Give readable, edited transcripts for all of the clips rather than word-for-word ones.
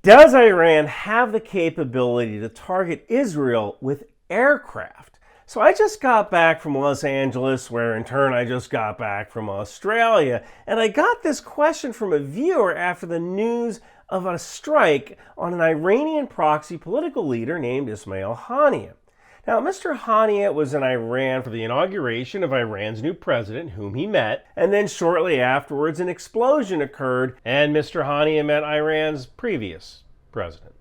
Does Iran have the capability to target Israel with aircraft? So I just got back from Los Angeles, where in turn I just got back from Australia, and I got this question from a viewer after the news of a strike on an Iranian proxy political leader named Ismail Haniyeh. Now, Mr. Haniyeh was in Iran for the inauguration of Iran's new president, whom he met, and then shortly afterwards an explosion occurred, and Mr. Haniyeh met Iran's previous president.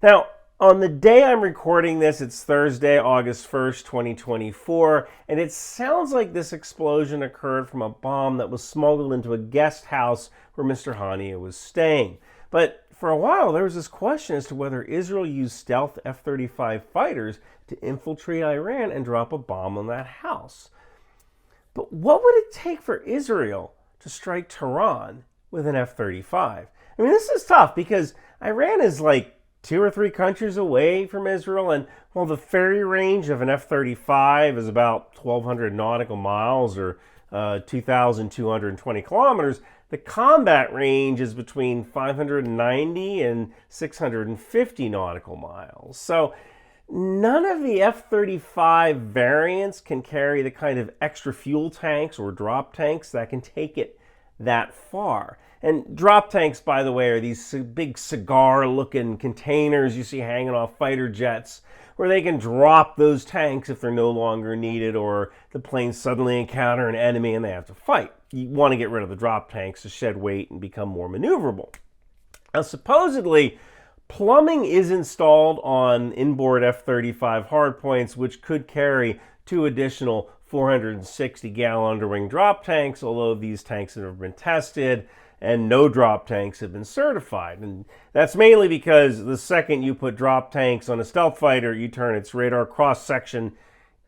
Now, on the day I'm recording this, it's Thursday, August 1st, 2024, and it sounds like this explosion occurred from a bomb that was smuggled into a guest house where Mr. Haniyeh was staying. But for a while, there was this question as to whether Israel used stealth F-35 fighters to infiltrate Iran and drop a bomb on that house. But what would it take for Israel to strike Tehran with an F-35? I mean, this is tough because Iran is like 2 or 3 countries away from Israel, and while the ferry range of an F-35 is about 1,200 nautical miles or 2,220 kilometers, the combat range is between 590 and 650 nautical miles. So none of the F-35 variants can carry the kind of extra fuel tanks or drop tanks that can take it that far. And drop tanks, by the way, are these big cigar-looking containers you see hanging off fighter jets, where they can drop those tanks if they're no longer needed or the planes suddenly encounter an enemy and they have to fight. You want to get rid of the drop tanks to shed weight and become more maneuverable. Now, supposedly, plumbing is installed on inboard F-35 hardpoints, which could carry 2 additional 460-gallon underwing drop tanks, although these tanks have never been tested and no drop tanks have been certified. And that's mainly because the second you put drop tanks on a stealth fighter, you turn its radar cross-section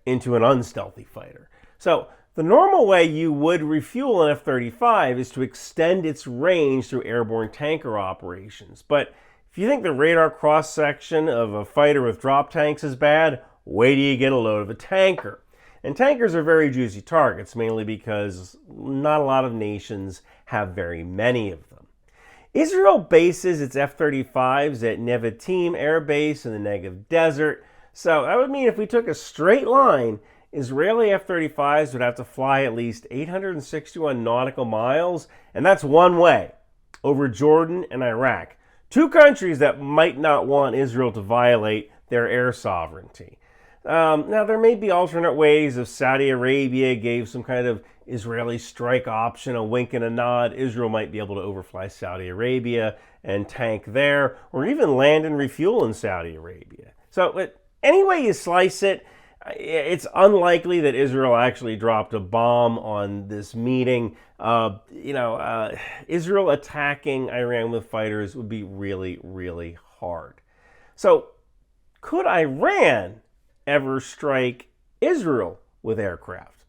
into an unstealthy fighter. So the normal way you would refuel an F-35 is to extend its range through airborne tanker operations. But if you think the radar cross-section of a fighter with drop tanks is bad, wait till you get a load of a tanker. And tankers are very juicy targets, mainly because not a lot of nations have very many of them. Israel bases its F-35s at Nevatim Air Base in the Negev Desert. So that would mean if we took a straight line, Israeli F-35s would have to fly at least 861 nautical miles, and that's one way, over Jordan and Iraq, 2 countries that might not want Israel to violate their air sovereignty. Now, there may be alternate ways. If Saudi Arabia gave some kind of Israeli strike option, a wink and a nod, Israel might be able to overfly Saudi Arabia and tank there, or even land and refuel in Saudi Arabia. So any way you slice it, it's unlikely that Israel actually dropped a bomb on this meeting. Israel attacking Iran with fighters would be really, really hard. So could Iran ever strike Israel with aircraft?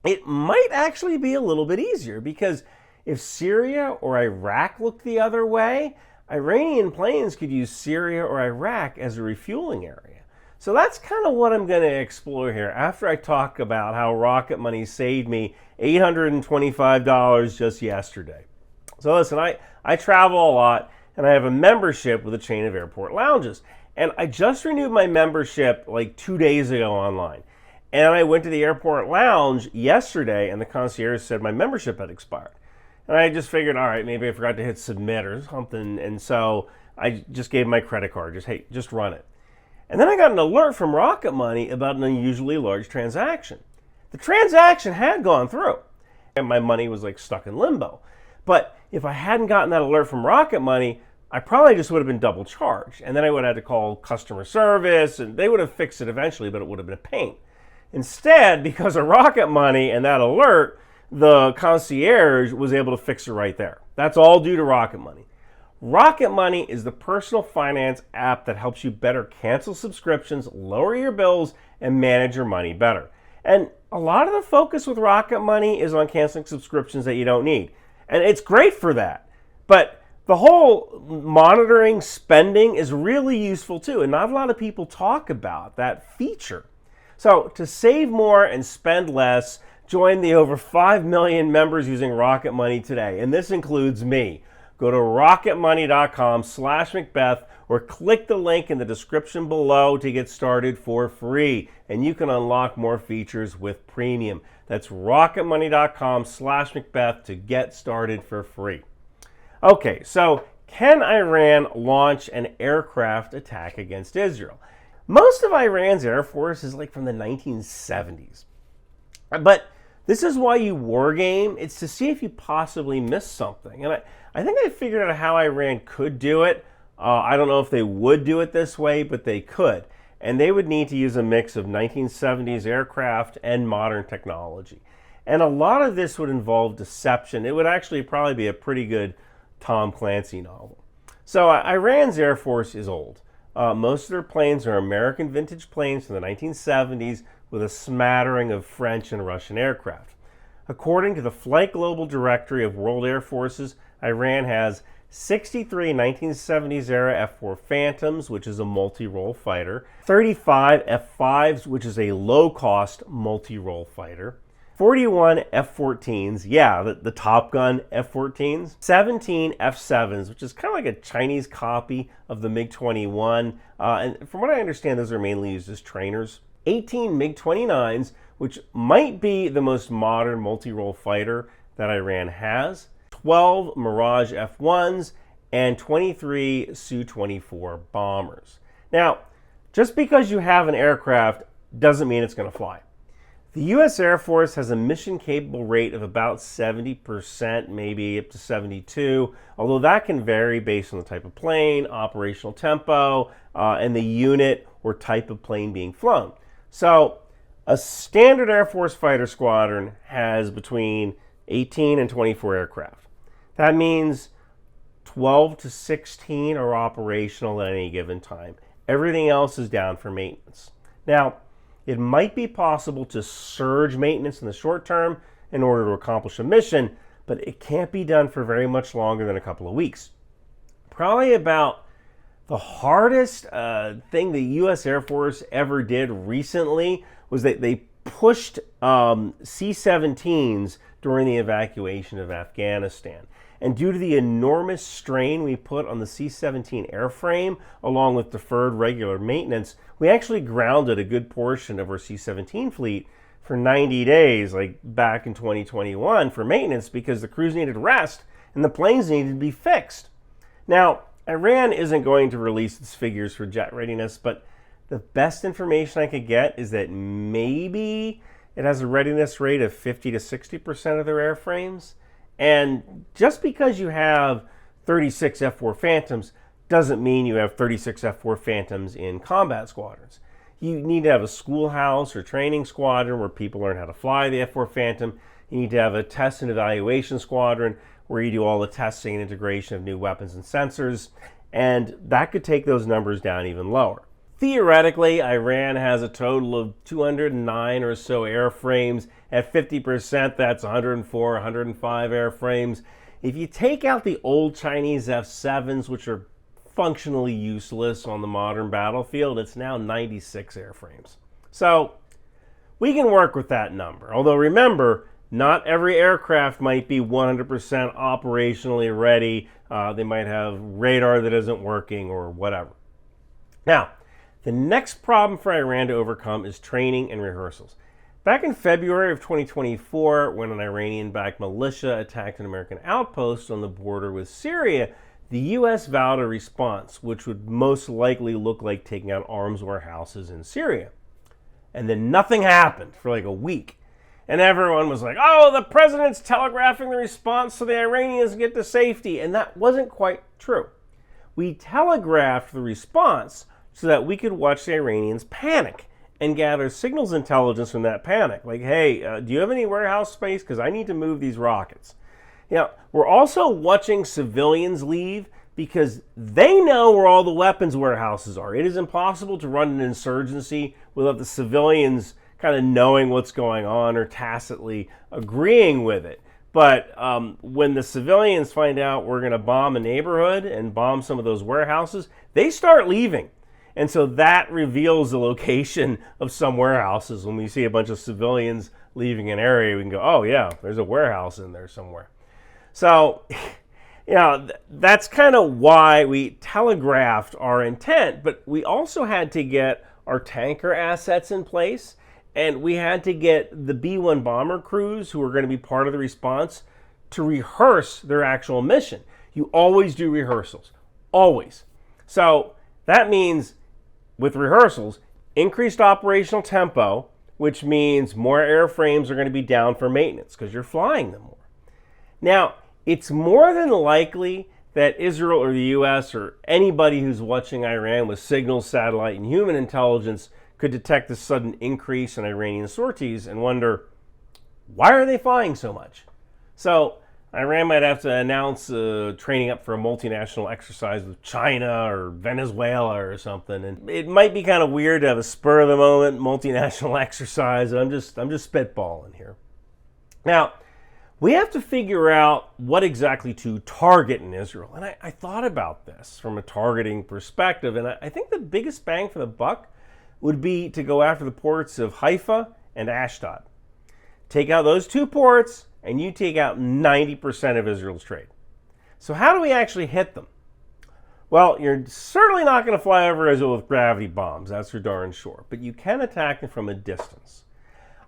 It might actually be a little bit easier, because if Syria or Iraq look the other way, Iranian planes could use Syria or Iraq as a refueling area. So that's kind of what I'm going to explore here after I talk about how Rocket Money saved me $825 just yesterday. So listen, I travel a lot, and I have a membership with a chain of airport lounges. And I just renewed my membership like 2 days ago online. And I went to the airport lounge yesterday, and the concierge said my membership had expired. And I just figured, all right, maybe I forgot to hit submit or something. And so I just gave my credit card, just run it. And then I got an alert from Rocket Money about an unusually large transaction. The transaction had gone through, and my money was like stuck in limbo. But if I hadn't gotten that alert from Rocket Money, I probably just would have been double charged. And then I would have had to call customer service, and they would have fixed it eventually, but it would have been a pain. Instead, because of Rocket Money and that alert, the concierge was able to fix it right there. That's all due to Rocket Money. Rocket Money is the personal finance app that helps you better cancel subscriptions, lower your bills, and manage your money better. And a lot of the focus with Rocket Money is on canceling subscriptions that you don't need. And it's great for that. But the whole monitoring spending is really useful too, and not a lot of people talk about that feature. So to save more and spend less, join the over 5 million members using Rocket Money today, and this includes me. go to rocketmoney.com/McBeth or click the link in the description below to get started for free. And you can unlock more features with premium. That's rocketmoney.com/McBeth to get started for free. Okay, so can Iran launch an aircraft attack against Israel? Most of Iran's Air Force is like from the 1970s. But this is why you war game. It's to see if you possibly missed something. And I think I figured out how Iran could do it. I don't know if they would do it this way, but they could. And they would need to use a mix of 1970s aircraft and modern technology. And a lot of this would involve deception. It would actually probably be a pretty good Tom Clancy novel. So Iran's Air Force is old. Most of their planes are American vintage planes from the 1970s with a smattering of French and Russian aircraft. According to the Flight Global Directory of World Air Forces, Iran has 63 1970s era F-4 Phantoms, which is a multi-role fighter, 35 F-5s, which is a low-cost multi-role fighter, 41 F-14s, yeah, the Top Gun F-14s, 17 F-7s, which is kind of like a Chinese copy of the MiG-21, and from what I understand, those are mainly used as trainers, 18 MiG-29s, which might be the most modern multi-role fighter that Iran has, 12 Mirage F-1s, and 23 Su-24 bombers. Now, just because you have an aircraft doesn't mean it's going to fly. The U.S. Air Force has a mission-capable rate of about 70%, maybe up to 72%, although that can vary based on the type of plane, operational tempo, and the unit or type of plane being flown. So, a standard Air Force fighter squadron has between 18 and 24 aircraft. That means 12 to 16 are operational at any given time. Everything else is down for maintenance. Now, it might be possible to surge maintenance in the short term in order to accomplish a mission, but it can't be done for very much longer than a couple of weeks. Probably about the hardest thing the U.S. Air Force ever did recently was that they pushed C-17s during the evacuation of Afghanistan. And due to the enormous strain we put on the C-17 airframe, along with deferred regular maintenance, we actually grounded a good portion of our C-17 fleet for 90 days, like back in 2021, for maintenance because the crews needed rest and the planes needed to be fixed. Now, Iran isn't going to release its figures for jet readiness, but the best information I could get is that maybe it has a readiness rate of 50 to 60% of their airframes. And just because you have 36 F-4 Phantoms doesn't mean you have 36 F-4 Phantoms in combat squadrons. You need to have a schoolhouse or training squadron where people learn how to fly the F-4 Phantom. You need to have a test and evaluation squadron where you do all the testing and integration of new weapons and sensors. And that could take those numbers down even lower. Theoretically, Iran has a total of 209 or so airframes. At 50%, that's 104, 105 airframes. If you take out the old Chinese F-7s, which are functionally useless on the modern battlefield, it's now 96 airframes. So we can work with that number. Although remember, not every aircraft might be 100% operationally ready. They might have radar that isn't working or whatever. Now, the next problem for Iran to overcome is training and rehearsals. Back in February of 2024, when an Iranian-backed militia attacked an American outpost on the border with Syria, the U.S. vowed a response, which would most likely look like taking out arms warehouses in Syria. And then nothing happened for like a week. And everyone was like, oh, the president's telegraphing the response so the Iranians get to safety. And that wasn't quite true. We telegraphed the response so that we could watch the Iranians panic and gather signals intelligence from that panic. Like, hey, do you have any warehouse space? Because I need to move these rockets. We're also watching civilians leave because they know where all the weapons warehouses are. It is impossible to run an insurgency without the civilians kind of knowing what's going on or tacitly agreeing with it. But when the civilians find out we're going to bomb a neighborhood and bomb some of those warehouses, they start leaving. And so that reveals the location of some warehouses. When we see a bunch of civilians leaving an area, we can go, oh yeah, there's a warehouse in there somewhere. So That's kind of why we telegraphed our intent, but we also had to get our tanker assets in place, and we had to get the B-1 bomber crews, who are going to be part of the response, to rehearse their actual mission. You always do rehearsals, always. So that means, with rehearsals, increased operational tempo, which means more airframes are going to be down for maintenance because you're flying them more. Now, it's more than likely that Israel or the U.S. or anybody who's watching Iran with signals, satellite, and human intelligence could detect this sudden increase in Iranian sorties and wonder, why are they flying so much? So Iran might have to announce training up for a multinational exercise with China or Venezuela or something. And it might be kind of weird to have a spur-of-the-moment multinational exercise. I'm just spitballing here. Now, we have to figure out what exactly to target in Israel. And I thought about this from a targeting perspective. And I think the biggest bang for the buck would be to go after the ports of Haifa and Ashdod. Take out those two ports, and you take out 90% of Israel's trade. So how do we actually hit them? Well, you're certainly not going to fly over Israel with gravity bombs, that's for darn sure, but you can attack them from a distance.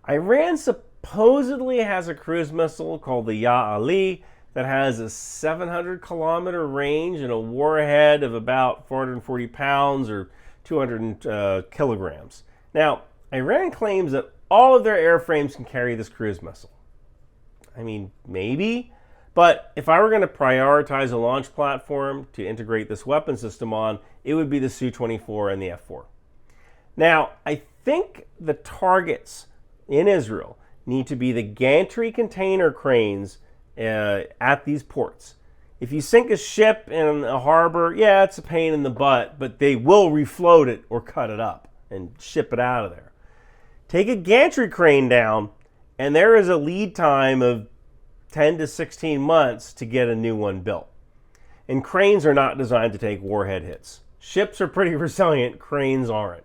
Iran supposedly has a cruise missile called the Ya Ali that has a 700-kilometer range and a warhead of about 440 pounds or 200 kilograms. Now, Iran claims that all of their airframes can carry this cruise missile. I mean, maybe, but if I were going to prioritize a launch platform to integrate this weapon system on, it would be the Su-24 and the F-4. Now, I think the targets in Israel need to be the gantry container cranes at these ports. If you sink a ship in a harbor, yeah, it's a pain in the butt, but they will refloat it or cut it up and ship it out of there. Take a gantry crane down, and there is a lead time of 10 to 16 months to get a new one built. And cranes are not designed to take warhead hits. Ships are pretty resilient, cranes aren't.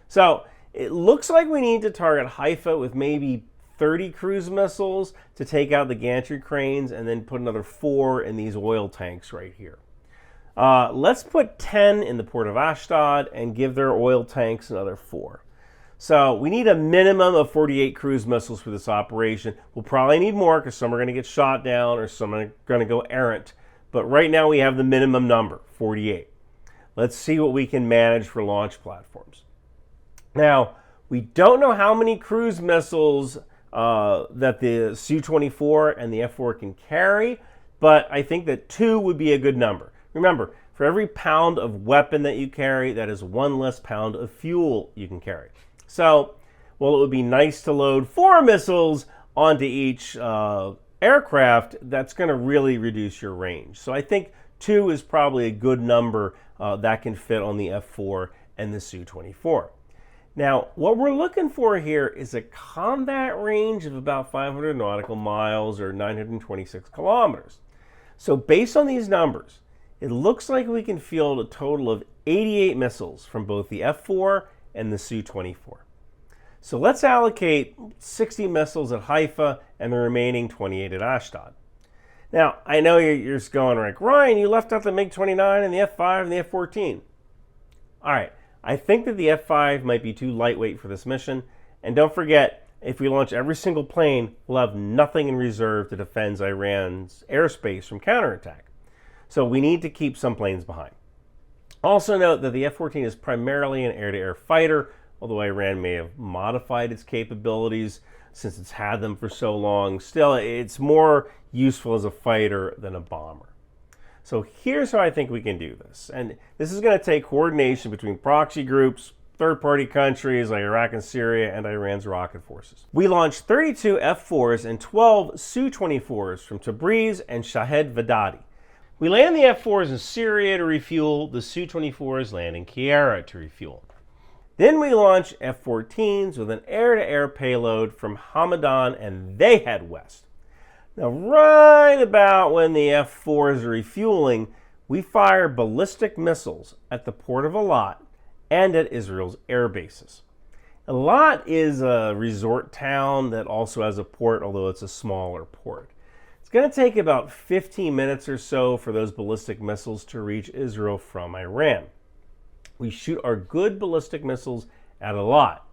So it looks like we need to target Haifa with maybe 30 cruise missiles to take out the gantry cranes, and then put another 4 in these oil tanks right here. Let's put 10 in the port of Ashdod and give their oil tanks another 4. So we need a minimum of 48 cruise missiles for this operation. We'll probably need more because some are going to get shot down or some are going to go errant. But right now we have the minimum number, 48. Let's see what we can manage for launch platforms. Now, we don't know how many cruise missiles that the Su-24 and the F-4 can carry, but I think that 2 would be a good number. Remember, for every pound of weapon that you carry, that is 1 less pound of fuel you can carry. So, while it would be nice to load 4 missiles onto each aircraft, that's going to really reduce your range. So I think 2 is probably a good number that can fit on the F-4 and the Su-24. Now, what we're looking for here is a combat range of about 500 nautical miles or 926 kilometers. So based on these numbers, it looks like we can field a total of 88 missiles from both the F-4 and the Su-24. So let's allocate 60 missiles at Haifa and the remaining 28 at Ashdod. Now, I know you're just going like, Ryan, you left out the MiG-29 and the F-5 and the F-14. All right, I think that the F-5 might be too lightweight for this mission. And don't forget, if we launch every single plane, we'll have nothing in reserve to defend Iran's airspace from counterattack. So we need to keep some planes behind. Also note that the F-14 is primarily an air-to-air fighter, although Iran may have modified its capabilities since it's had them for so long. Still, it's more useful as a fighter than a bomber. So here's how I think we can do this. And this is going to take coordination between proxy groups, third-party countries like Iraq and Syria, and Iran's rocket forces. We launched 32 F-4s and 12 Su-24s from Tabriz and Shahed Vedadi. We land the F-4s in Syria to refuel, the Su-24s land in Kiara to refuel. Then we launch F-14s with an air-to-air payload from Hamadan, and they head west. Now, right about when the F-4s are refueling, we fire ballistic missiles at the port of Eilat and at Israel's air bases. Eilat is a resort town that also has a port, although it's a smaller port. It's going to take about 15 minutes or so for those ballistic missiles to reach Israel from Iran. We shoot our good ballistic missiles at a lot.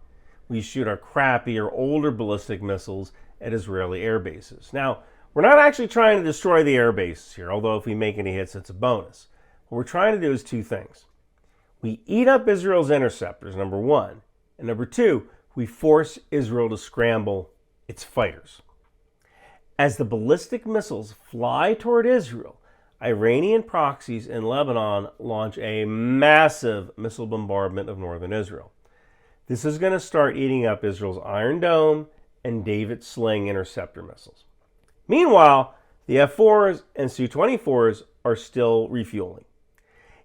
We shoot our crappy or older ballistic missiles at Israeli air bases. Now, we're not actually trying to destroy the air bases here, although if we make any hits, it's a bonus. What we're trying to do is two things. We eat up Israel's interceptors, number one, and number two, we force Israel to scramble its fighters. As the ballistic missiles fly toward Israel, Iranian proxies in Lebanon launch a massive missile bombardment of northern Israel. This is going to start eating up Israel's Iron Dome and David Sling interceptor missiles. Meanwhile, the F-4s and Su-24s are still refueling.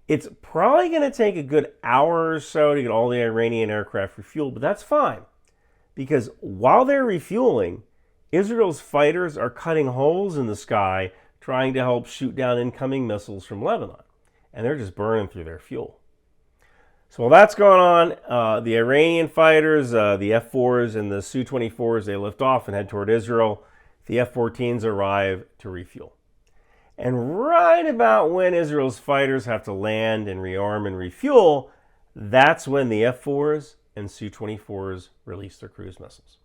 It's probably going to take a good hour or so to get all the Iranian aircraft refueled, but that's fine, because while they're refueling, Israel's fighters are cutting holes in the sky trying to help shoot down incoming missiles from Lebanon, and they're just burning through their fuel. So while that's going on, the Iranian fighters, the F-4s and the Su-24s, they lift off and head toward Israel. The F-14s arrive to refuel. And right about when Israel's fighters have to land and rearm and refuel, that's when the F-4s and Su-24s release their cruise missiles.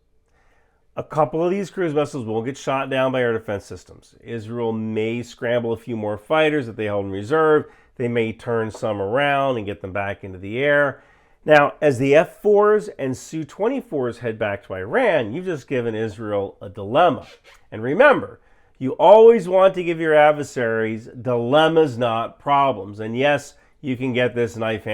A couple of these cruise missiles will get shot down by air defense systems. Israel may scramble a few more fighters that they held in reserve. They may turn some around and get them back into the air. Now, as the F-4s and Su-24s head back to Iran, you've just given Israel a dilemma. And remember, you always want to give your adversaries dilemmas, not problems. And yes, you can get this knife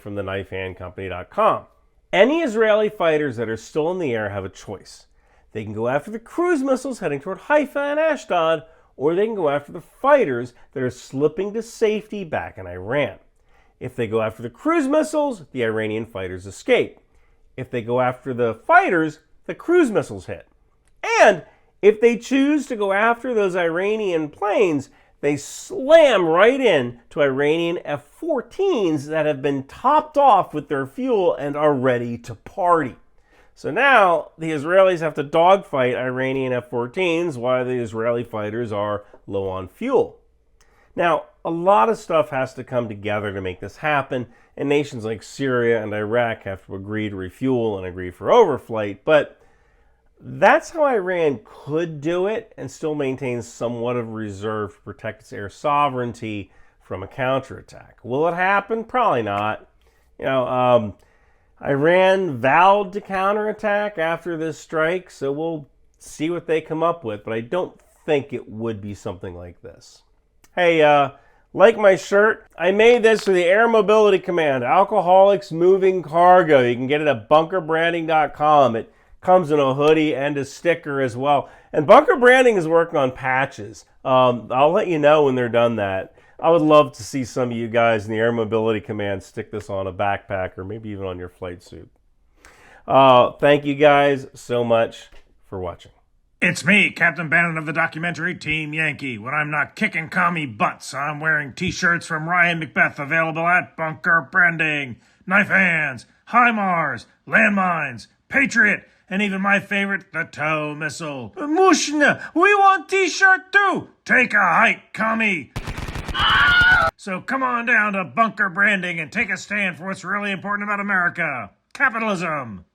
from the knifehandcompany.com. Any Israeli fighters that are still in the air have a choice. They can go after the cruise missiles heading toward Haifa and Ashdod, or they can go after the fighters that are slipping to safety back in Iran. If they go after the cruise missiles, the Iranian fighters escape. If they go after the fighters, the cruise missiles hit. And if they choose to go after those Iranian planes, they slam right in to Iranian F-14s that have been topped off with their fuel and are ready to party. So now the Israelis have to dogfight Iranian F-14s while the Israeli fighters are low on fuel. Now, a lot of stuff has to come together to make this happen, and nations like Syria and Iraq have to agree to refuel and agree for overflight, but that's how Iran could do it and still maintain somewhat of a reserve to protect its air sovereignty from a counterattack. Will it happen? Probably not. Iran vowed to counterattack after this strike, so we'll see what they come up with, but I don't think it would be something like this. Hey, like my shirt? I made this for the Air Mobility Command, Alcoholics Moving Cargo. You can get it at bunkerbranding.com. It comes in a hoodie and a sticker as well. And Bunker Branding is working on patches. I'll let you know when they're done that. I would love to see some of you guys in the Air Mobility Command stick this on a backpack or maybe even on your flight suit. Thank you guys so much for watching. It's me, Captain Bannon of the documentary Team Yankee. When I'm not kicking commie butts, I'm wearing t-shirts from Ryan McBeth, available at Bunker Branding. Knife hands, HIMARS, landmines, Patriot, and even my favorite, the tow missile. Mushna, we want t-shirt too. Take a hike, commie. So come on down to Bunker Branding and take a stand for what's really important about America. Capitalism.